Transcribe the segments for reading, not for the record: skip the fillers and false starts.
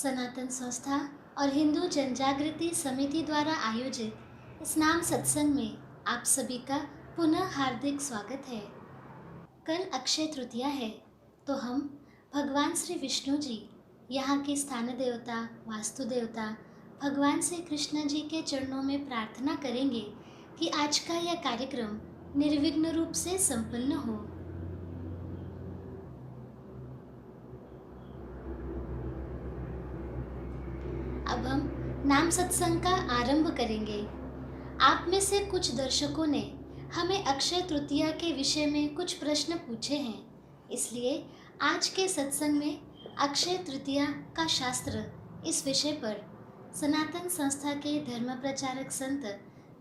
सनातन संस्था और हिंदू जनजागृति समिति द्वारा आयोजित इस नाम सत्संग में आप सभी का पुनः हार्दिक स्वागत है। कल अक्षय तृतीया है, तो हम भगवान श्री विष्णु जी, यहाँ के स्थान देवता, वास्तु देवता भगवान श्री कृष्ण जी के चरणों में प्रार्थना करेंगे कि आज का यह कार्यक्रम निर्विघ्न रूप से संपन्न हो। अब हम नाम सत्संग का आरंभ करेंगे। आप में से कुछ दर्शकों ने हमें अक्षय तृतीया के विषय में कुछ प्रश्न पूछे हैं, इसलिए आज के सत्संग में अक्षय तृतीया का शास्त्र इस विषय पर सनातन संस्था के धर्म प्रचारक संत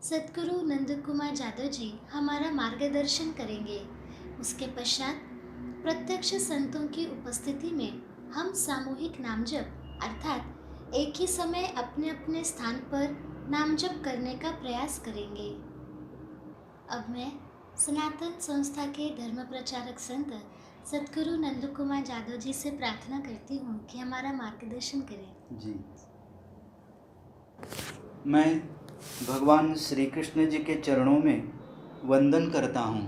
सद्गुरु नंद कुमार जादव जी हमारा मार्गदर्शन करेंगे। उसके पश्चात प्रत्यक्ष संतों की उपस्थिति में हम सामूहिक नाम जप अर्थात एक ही समय अपने अपने स्थान पर नाम जप करने का प्रयास करेंगे। अब मैं सनातन संस्था के धर्म प्रचारक संत सद्गुरु नंद कुमार जादव जी से प्रार्थना करती हूँ कि हमारा मार्गदर्शन करें। जी, मैं भगवान श्री कृष्ण जी के चरणों में वंदन करता हूँ।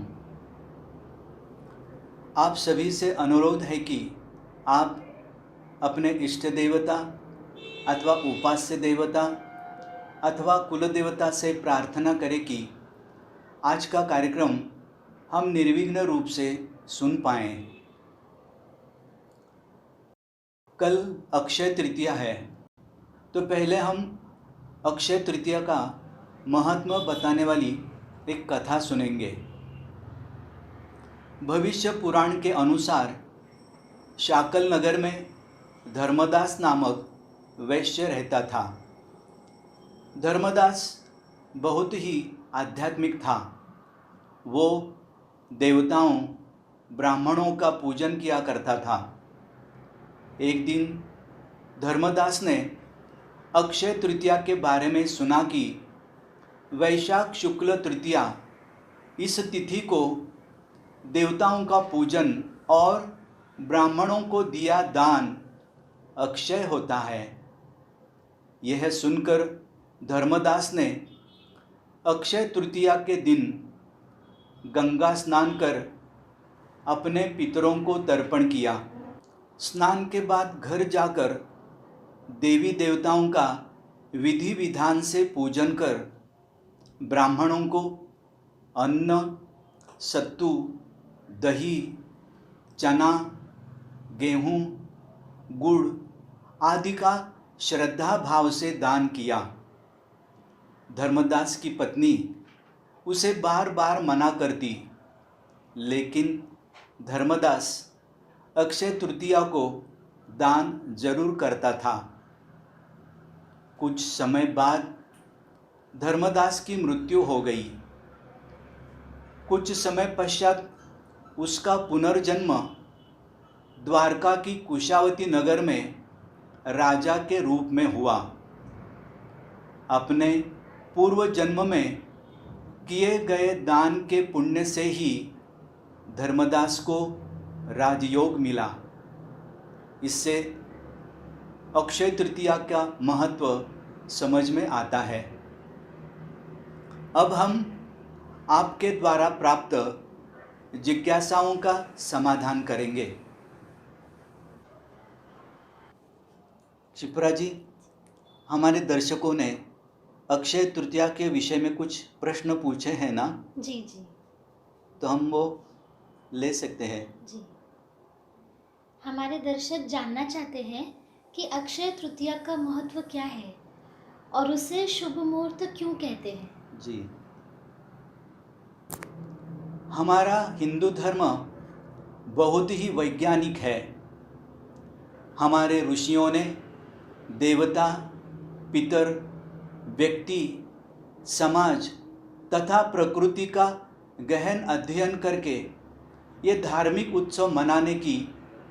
आप सभी से अनुरोध है कि आप अपने इष्ट देवता अथवा उपास्य देवता अथवा कुल देवता से प्रार्थना करें कि आज का कार्यक्रम हम निर्विघ्न रूप से सुन पाएं। कल अक्षय तृतीया है, तो पहले हम अक्षय तृतीया का महत्व बताने वाली एक कथा सुनेंगे। भविष्य पुराण के अनुसार शाकल नगर में धर्मदास नामक वैश्य रहता था। धर्मदास बहुत ही आध्यात्मिक था। वो देवताओं ब्राह्मणों का पूजन किया करता था। एक दिन धर्मदास ने अक्षय तृतीया के बारे में सुना कि वैशाख शुक्ल तृतीया, इस तिथि को देवताओं का पूजन और ब्राह्मणों को दिया दान अक्षय होता है। यह सुनकर धर्मदास ने अक्षय तृतीया के दिन गंगा स्नान कर अपने पितरों को तर्पण किया। स्नान के बाद घर जाकर देवी देवताओं का विधि विधान से पूजन कर ब्राह्मणों को अन्न, सत्तू, दही, चना, गेहूँ, गुड़ आदि का श्रद्धा भाव से दान किया। धर्मदास की पत्नी उसे बार बार मना करती, लेकिन धर्मदास अक्षय तृतीया को दान जरूर करता था। कुछ समय बाद धर्मदास की मृत्यु हो गई। कुछ समय पश्चात उसका पुनर्जन्म द्वारका की कुशावती नगर में राजा के रूप में हुआ। अपने पूर्व जन्म में किए गए दान के पुण्य से ही धर्मदास को राजयोग मिला। इससे अक्षय तृतीया का महत्व समझ में आता है। अब हम आपके द्वारा प्राप्त जिज्ञासाओं का समाधान करेंगे। शिप्रा जी, हमारे दर्शकों ने अक्षय तृतीया के विषय में कुछ प्रश्न पूछे हैं ना? जी जी, तो हम वो ले सकते हैं। जी, हमारे दर्शक जानना चाहते हैं कि अक्षय तृतीया का महत्व क्या है और उसे शुभ मुहूर्त क्यों कहते हैं। जी, हमारा हिंदू धर्म बहुत ही वैज्ञानिक है। हमारे ऋषियों ने देवता, पितर, व्यक्ति, समाज तथा प्रकृति का गहन अध्ययन करके ये धार्मिक उत्सव मनाने की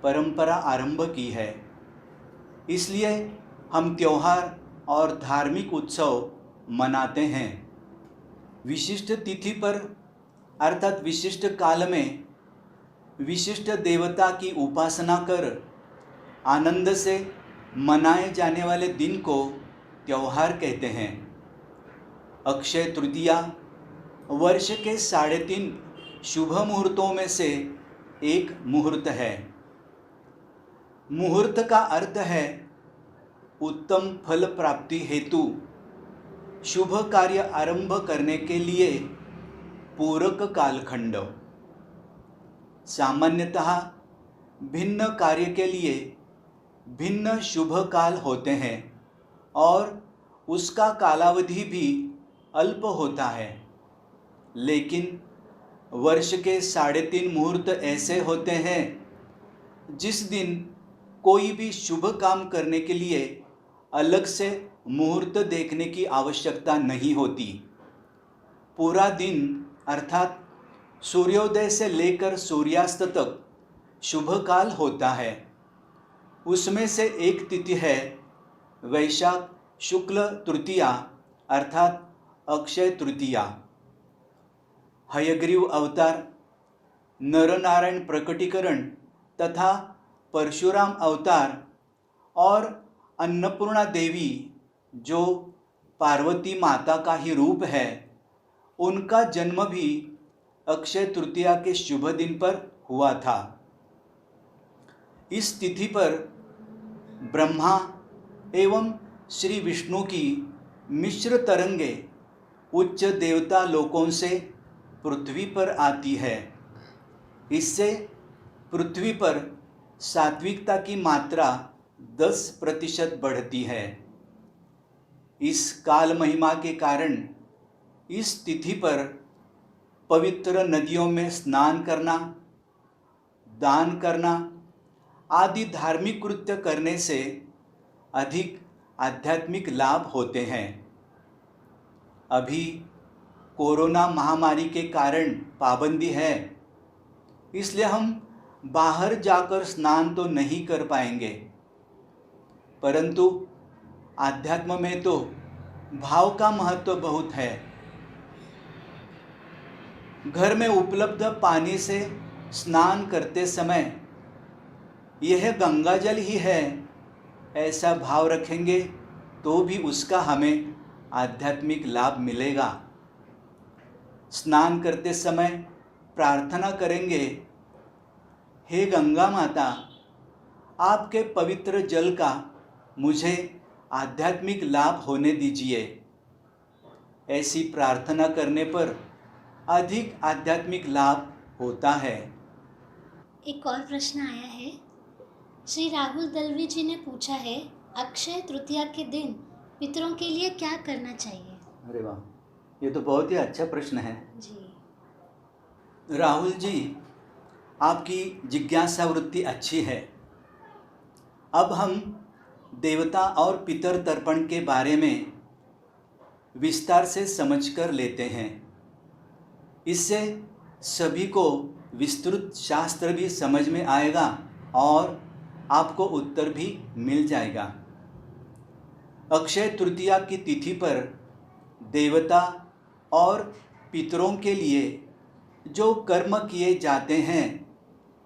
परंपरा आरंभ की है। इसलिए हम त्योहार और धार्मिक उत्सव मनाते हैं। विशिष्ट तिथि पर अर्थात विशिष्ट काल में विशिष्ट देवता की उपासना कर आनंद से मनाए जाने वाले दिन को त्योहार कहते हैं। अक्षय तृतीया वर्ष के 3.5 शुभ मुहूर्तों में से एक मुहूर्त है। मुहूर्त का अर्थ है उत्तम फल प्राप्ति हेतु शुभ कार्य आरंभ करने के लिए पूरक कालखंड। सामान्यतः भिन्न कार्य के लिए भिन्न शुभ काल होते हैं और उसका कालावधि भी अल्प होता है, लेकिन वर्ष के 3.5 मुहूर्त ऐसे होते हैं जिस दिन कोई भी शुभ काम करने के लिए अलग से मुहूर्त देखने की आवश्यकता नहीं होती। पूरा दिन अर्थात सूर्योदय से लेकर सूर्यास्त तक शुभ काल होता है। उसमें से एक तिथि है वैशाख शुक्ल तृतीया अर्थात अक्षय तृतीया। हयग्रीव अवतार, नरनारायण प्रकटीकरण तथा परशुराम अवतार और अन्नपूर्णा देवी जो पार्वती माता का ही रूप है, उनका जन्म भी अक्षय तृतीया के शुभ दिन पर हुआ था। इस तिथि पर ब्रह्मा एवं श्री विष्णु की मिश्र तरंगे उच्च देवता लोकों से पृथ्वी पर आती है। इससे पृथ्वी पर सात्विकता की मात्रा 10% बढ़ती है। इस काल महिमा के कारण इस तिथि पर पवित्र नदियों में स्नान करना, दान करना आदि धार्मिक कृत्य करने से अधिक आध्यात्मिक लाभ होते हैं। अभी कोरोना महामारी के कारण पाबंदी है, इसलिए हम बाहर जाकर स्नान तो नहीं कर पाएंगे, परंतु आध्यात्म में तो भाव का महत्व बहुत है। घर में उपलब्ध पानी से स्नान करते समय यह गंगा जल ही है ऐसा भाव रखेंगे तो भी उसका हमें आध्यात्मिक लाभ मिलेगा। स्नान करते समय प्रार्थना करेंगे, हे गंगा माता, आपके पवित्र जल का मुझे आध्यात्मिक लाभ होने दीजिए। ऐसी प्रार्थना करने पर अधिक आध्यात्मिक लाभ होता है। एक और प्रश्न आया है। श्री राहुल दलवी जी ने पूछा है, अक्षय तृतीया के दिन पितरों के लिए क्या करना चाहिए? अरे वाह, ये तो बहुत ही अच्छा प्रश्न है जी। राहुल जी, आपकी जिज्ञासा वृत्ति अच्छी है। अब हम देवता और पितर तर्पण के बारे में विस्तार से समझकर लेते हैं। इससे सभी को विस्तृत शास्त्र भी समझ में आएगा और आपको उत्तर भी मिल जाएगा। अक्षय तृतीया की तिथि पर देवता और पितरों के लिए जो कर्म किए जाते हैं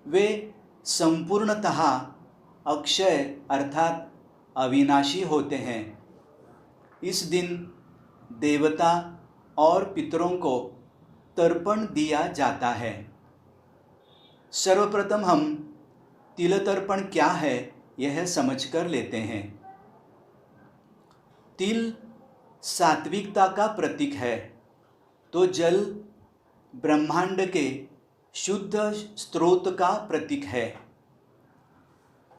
वे संपूर्णतः अक्षय अर्थात अविनाशी होते हैं। इस दिन देवता और पितरों को तर्पण दिया जाता है। सर्वप्रथम हम तिल तर्पण क्या है यह समझकर लेते हैं। तिल सात्विकता का प्रतीक है, तो जल ब्रह्मांड के शुद्ध स्रोत का प्रतीक है।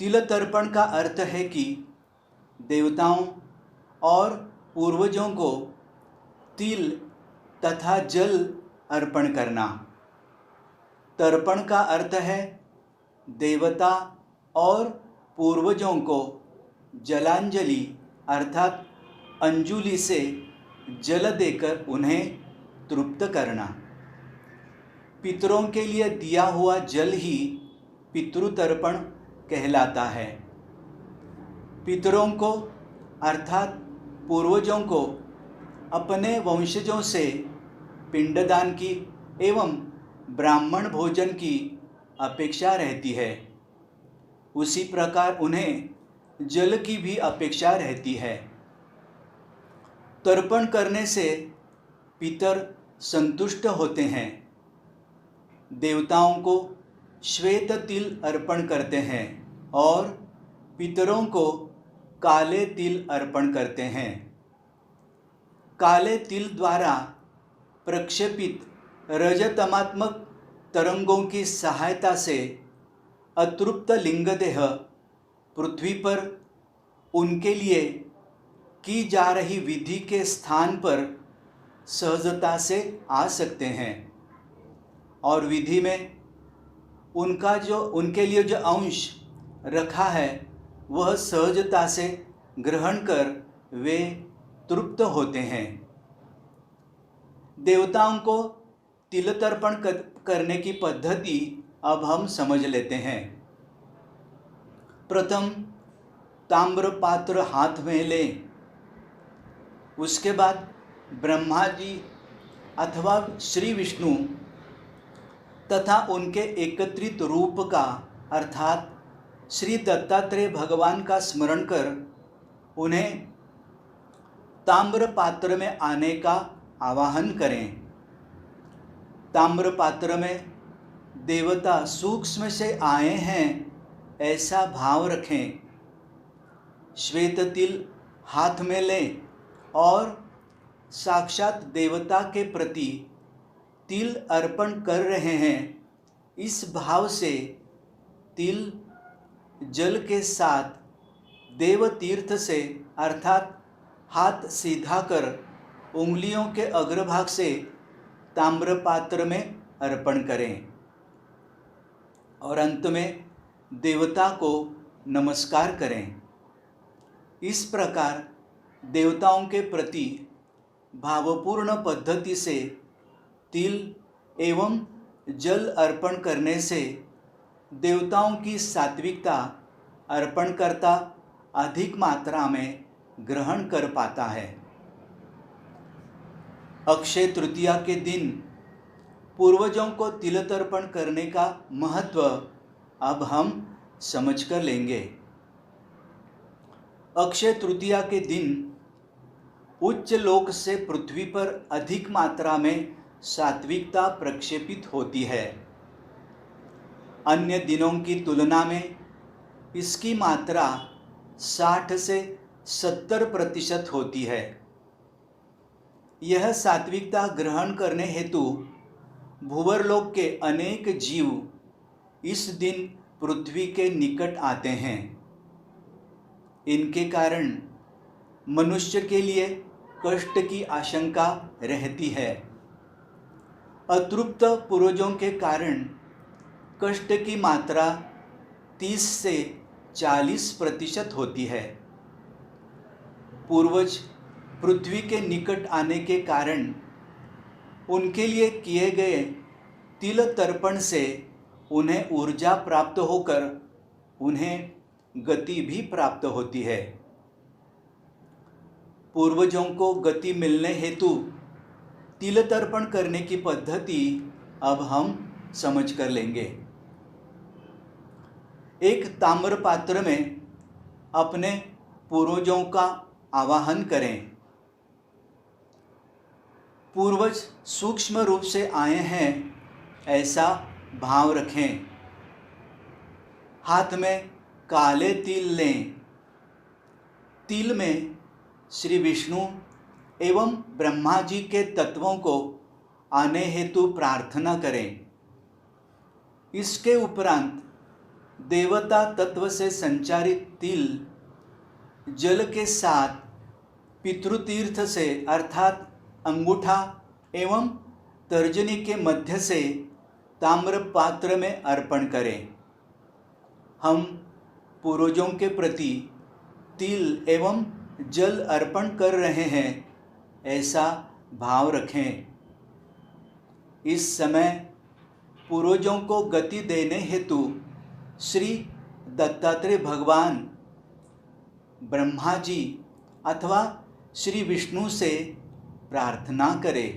तिल तर्पण का अर्थ है कि देवताओं और पूर्वजों को तिल तथा जल अर्पण करना। तर्पण का अर्थ है देवता और पूर्वजों को जलांजलि अर्थात अंजुलि से जल देकर उन्हें तृप्त करना। पितरों के लिए दिया हुआ जल ही पितृतर्पण कहलाता है। पितरों को अर्थात पूर्वजों को अपने वंशजों से पिंडदान की एवं ब्राह्मण भोजन की अपेक्षा रहती है। उसी प्रकार उन्हें जल की भी अपेक्षा रहती है। तर्पण करने से पितर संतुष्ट होते हैं। देवताओं को श्वेत तिल अर्पण करते हैं और पितरों को काले तिल अर्पण करते हैं। काले तिल द्वारा प्रक्षेपित रजतमात्मक तरंगों की सहायता से अतृप्त लिंगदेह पृथ्वी पर उनके लिए की जा रही विधि के स्थान पर सहजता से आ सकते हैं और विधि में उनके लिए जो अंश रखा है वह सहजता से ग्रहण कर वे तृप्त होते हैं। देवताओं को तिल तर्पण करने की पद्धति अब हम समझ लेते हैं। प्रथम ताम्र पात्र हाथ में लें। उसके बाद ब्रह्मा जी अथवा श्री विष्णु तथा उनके एकत्रित रूप का अर्थात श्री दत्तात्रेय भगवान का स्मरण कर उन्हें ताम्र पात्र में आने का आवाहन करें। ताम्र पात्र में देवता सूक्ष्म से आए हैं ऐसा भाव रखें। श्वेत तिल हाथ में लें और साक्षात देवता के प्रति तिल अर्पण कर रहे हैं इस भाव से तिल जल के साथ देव तीर्थ से अर्थात हाथ सीधा कर उंगलियों के अग्रभाग से ताम्र पात्र में अर्पण करें और अंत में देवता को नमस्कार करें। इस प्रकार देवताओं के प्रति भावपूर्ण पद्धति से तिल एवं जल अर्पण करने से देवताओं की सात्विकता अर्पणकर्ता अधिक मात्रा में ग्रहण कर पाता है। अक्षय तृतीया के दिन पूर्वजों को तिल तर्पण करने का महत्व अब हम समझ कर लेंगे। अक्षय तृतीया के दिन उच्च लोक से पृथ्वी पर अधिक मात्रा में सात्विकता प्रक्षेपित होती है। अन्य दिनों की तुलना में इसकी मात्रा 60 से 70% होती है। यह सात्विकता ग्रहण करने हेतु भूवरलोक के अनेक जीव इस दिन पृथ्वी के निकट आते हैं। इनके कारण मनुष्य के लिए कष्ट की आशंका रहती है। अतृप्त पूर्वजों के कारण कष्ट की मात्रा 30 से 40% होती है। पूर्वज पृथ्वी के निकट आने के कारण उनके लिए किए गए तिल तर्पण से उन्हें ऊर्जा प्राप्त होकर उन्हें गति भी प्राप्त होती है। पूर्वजों को गति मिलने हेतु तिल तर्पण करने की पद्धति अब हम समझ कर लेंगे। एक ताम्र पात्र में अपने पूर्वजों का आवाहन करें। पूर्वज सूक्ष्म रूप से आए हैं ऐसा भाव रखें। हाथ में काले तिल लें। तिल में श्री विष्णु एवं ब्रह्मा जी के तत्वों को आने हेतु प्रार्थना करें। इसके उपरांत देवता तत्व से संचारित तिल जल के साथ पितृतीर्थ से अर्थात अंगूठा एवं तर्जनी के मध्य से ताम्र पात्र में अर्पण करें। हम पूर्वजों के प्रति तिल एवं जल अर्पण कर रहे हैं ऐसा भाव रखें। इस समय पूर्वजों को गति देने हेतु श्री दत्तात्रेय भगवान, ब्रह्मा जी अथवा श्री विष्णु से प्रार्थना करें।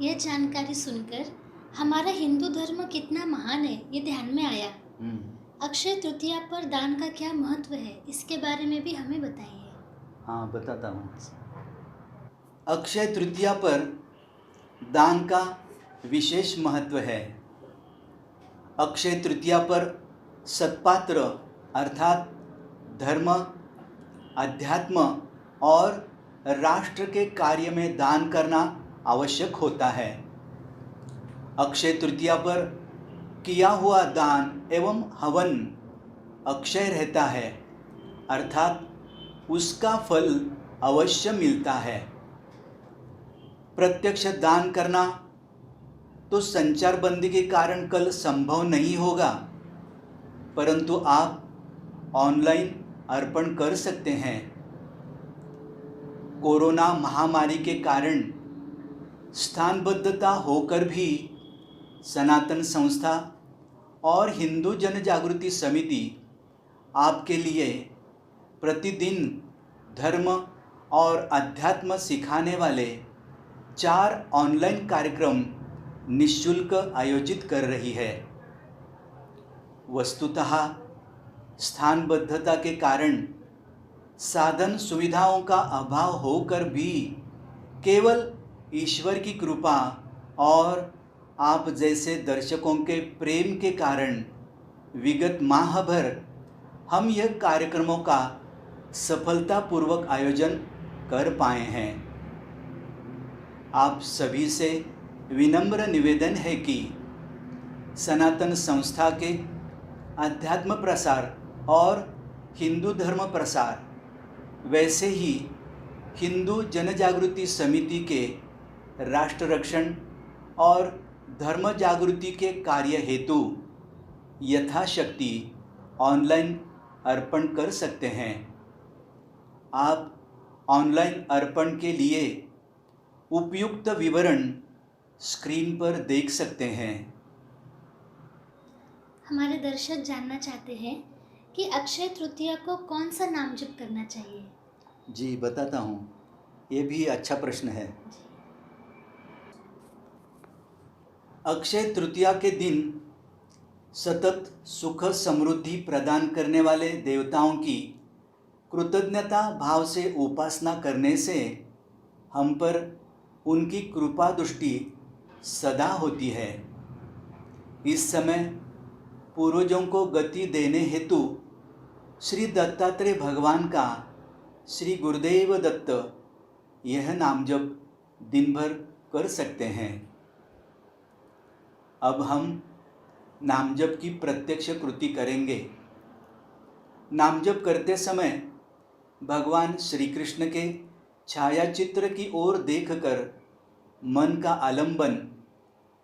यह जानकारी सुनकर हमारा हिंदू धर्म कितना महान है ये ध्यान में आया। अक्षय तृतीया पर दान का क्या महत्व है, इसके बारे में भी हमें बताइए। हाँ, बताता हूँ। अक्षय तृतीया पर दान का विशेष महत्व है। अक्षय तृतीया पर सत्पात्र अर्थात धर्म, अध्यात्म और राष्ट्र के कार्य में दान करना आवश्यक होता है। अक्षय तृतीया पर किया हुआ दान एवं हवन अक्षय रहता है, अर्थात उसका फल अवश्य मिलता है। प्रत्यक्ष दान करना तो संचार बंदी के कारण कल संभव नहीं होगा, परंतु आप ऑनलाइन अर्पण कर सकते हैं। कोरोना महामारी के कारण स्थानबद्धता होकर भी सनातन संस्था और हिंदू जन जागृति समिति आपके लिए प्रतिदिन धर्म और अध्यात्म सिखाने वाले 4 ऑनलाइन कार्यक्रम निःशुल्क आयोजित कर रही है। वस्तुतः स्थानबद्धता के कारण साधन सुविधाओं का अभाव होकर भी केवल ईश्वर की कृपा और आप जैसे दर्शकों के प्रेम के कारण विगत माह भर हम यह कार्यक्रमों का सफलतापूर्वक आयोजन कर पाए हैं। आप सभी से विनम्र निवेदन है कि सनातन संस्था के अध्यात्म प्रसार और हिंदू धर्म प्रसार, वैसे ही हिंदू जनजागृति समिति के राष्ट्र रक्षण और धर्म जागृति के कार्य हेतु यथाशक्ति ऑनलाइन अर्पण कर सकते हैं। आप ऑनलाइन अर्पण के लिए उपयुक्त विवरण स्क्रीन पर देख सकते हैं। हमारे दर्शक जानना चाहते हैं कि अक्षय तृतीया को कौन सा नाम जप करना चाहिए। जी, बताता हूँ। ये भी अच्छा प्रश्न है। अक्षय तृतीया के दिन सतत सुख समृद्धि प्रदान करने वाले देवताओं की कृतज्ञता भाव से उपासना करने से हम पर उनकी कृपा दृष्टि सदा होती है। इस समय पूर्वजों को गति देने हेतु श्री दत्तात्रेय भगवान का श्री गुरुदेव दत्त यह नाम जप दिन भर कर सकते हैं। अब हम नाम जप की प्रत्यक्ष कृति करेंगे। नाम जप करते समय भगवान श्री कृष्ण के छायाचित्र की ओर देखकर मन का आलंबन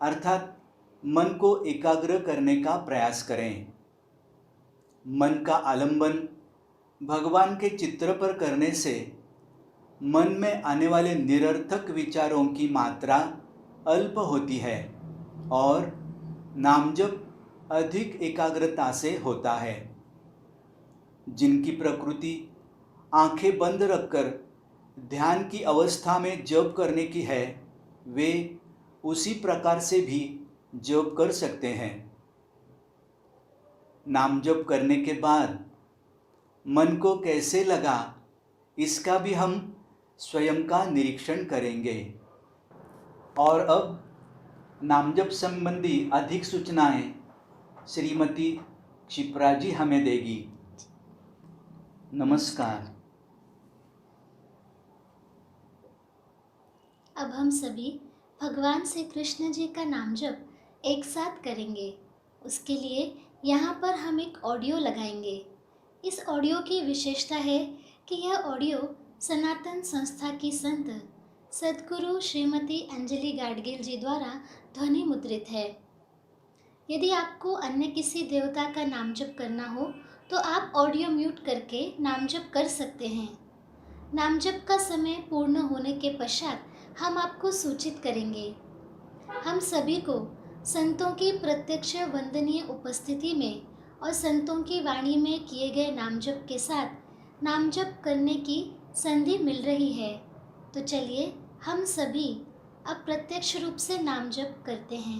अर्थात मन को एकाग्र करने का प्रयास करें। मन का आलंबन भगवान के चित्र पर करने से मन में आने वाले निरर्थक विचारों की मात्रा अल्प होती है और नाम जप अधिक एकाग्रता से होता है। जिनकी प्रकृति आंखें बंद रखकर ध्यान की अवस्था में जप करने की है, वे उसी प्रकार से भी जप कर सकते हैं। नाम जप करने के बाद मन को कैसे लगा, इसका भी हम स्वयं का निरीक्षण करेंगे। और अब नाम जप संबंधी अधिक सूचनाएं श्रीमती क्षिप्रा जी हमें देगी। नमस्कार। अब हम सभी भगवान श्री कृष्ण जी का नाम जप एक साथ करेंगे। उसके लिए यहाँ पर हम एक ऑडियो लगाएंगे। इस ऑडियो की विशेषता है कि यह ऑडियो सनातन संस्था की संत सद्गुरु श्रीमती अंजलि गाडगिल जी द्वारा ध्वनि मुद्रित है। यदि आपको अन्य किसी देवता का नाम जप करना हो तो आप ऑडियो म्यूट करके नाम जप कर सकते हैं। नाम जप का समय पूर्ण होने के पश्चात हम आपको सूचित करेंगे। हम सभी को संतों की प्रत्यक्ष वंदनीय उपस्थिति में और संतों की वाणी में किए गए नाम जप के साथ नाम जप करने की संधि मिल रही है। तो चलिए हम सभी अब प्रत्यक्ष रूप से नाम जप करते हैं।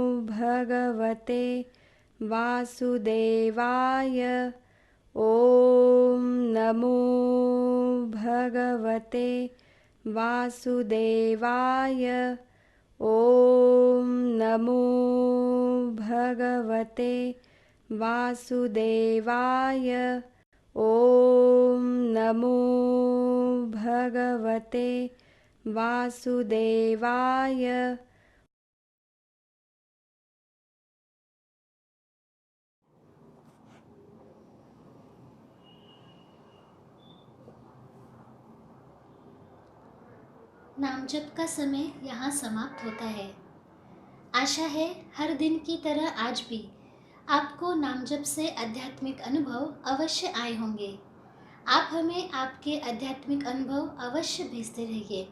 भगवते वासुदेवाय। ॐ नमो भगवते वासुदेवाय। ॐ नमो भगवते वासुदेवाय। ॐ नमो भगवते वासुदेवाय। नाम जप का समय यहाँ समाप्त होता है। आशा है हर दिन की तरह आज भी आपको नाम जप से आध्यात्मिक अनुभव अवश्य आए होंगे। आप हमें आपके आध्यात्मिक अनुभव अवश्य भेजते रहिए।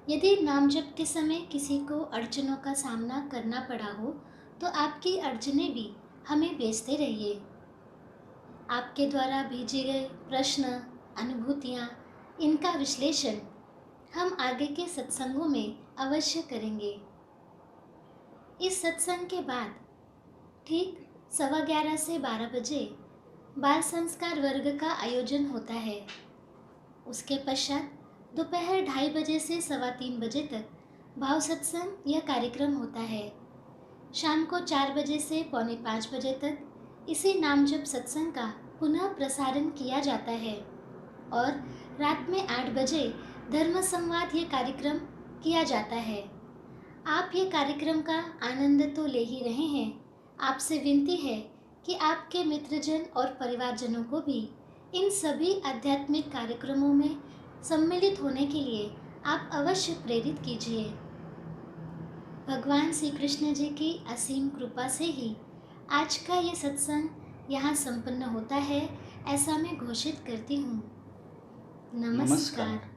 यदि नाम जप के समय किसी को अड़चनों का सामना करना पड़ा हो तो आपकी अड़चनें भी हमें भेजते रहिए। आपके द्वारा भेजे गए प्रश्न, अनुभूतियाँ, इनका विश्लेषण हम आगे के सत्संगों में अवश्य करेंगे। इस सत्संग के बाद ठीक 11:15 से 12 बजे बाल संस्कार वर्ग का आयोजन होता है। उसके पश्चात दोपहर 2:30 बजे से 3:15 बजे तक भाव सत्संग यह कार्यक्रम होता है। शाम को 4 बजे से 4:45 बजे तक इसी नाम जप सत्संग का पुनः प्रसारण किया जाता है और रात में 8 बजे धर्म संवाद ये कार्यक्रम किया जाता है। आप ये कार्यक्रम का आनंद तो ले ही रहे हैं। आपसे विनती है कि आपके मित्रजन और परिवारजनों को भी इन सभी आध्यात्मिक कार्यक्रमों में सम्मिलित होने के लिए आप अवश्य प्रेरित कीजिए। भगवान श्री कृष्ण जी की असीम कृपा से ही आज का ये सत्संग यहाँ संपन्न होता है, ऐसा मैं घोषित करती हूँ। नमस्कार।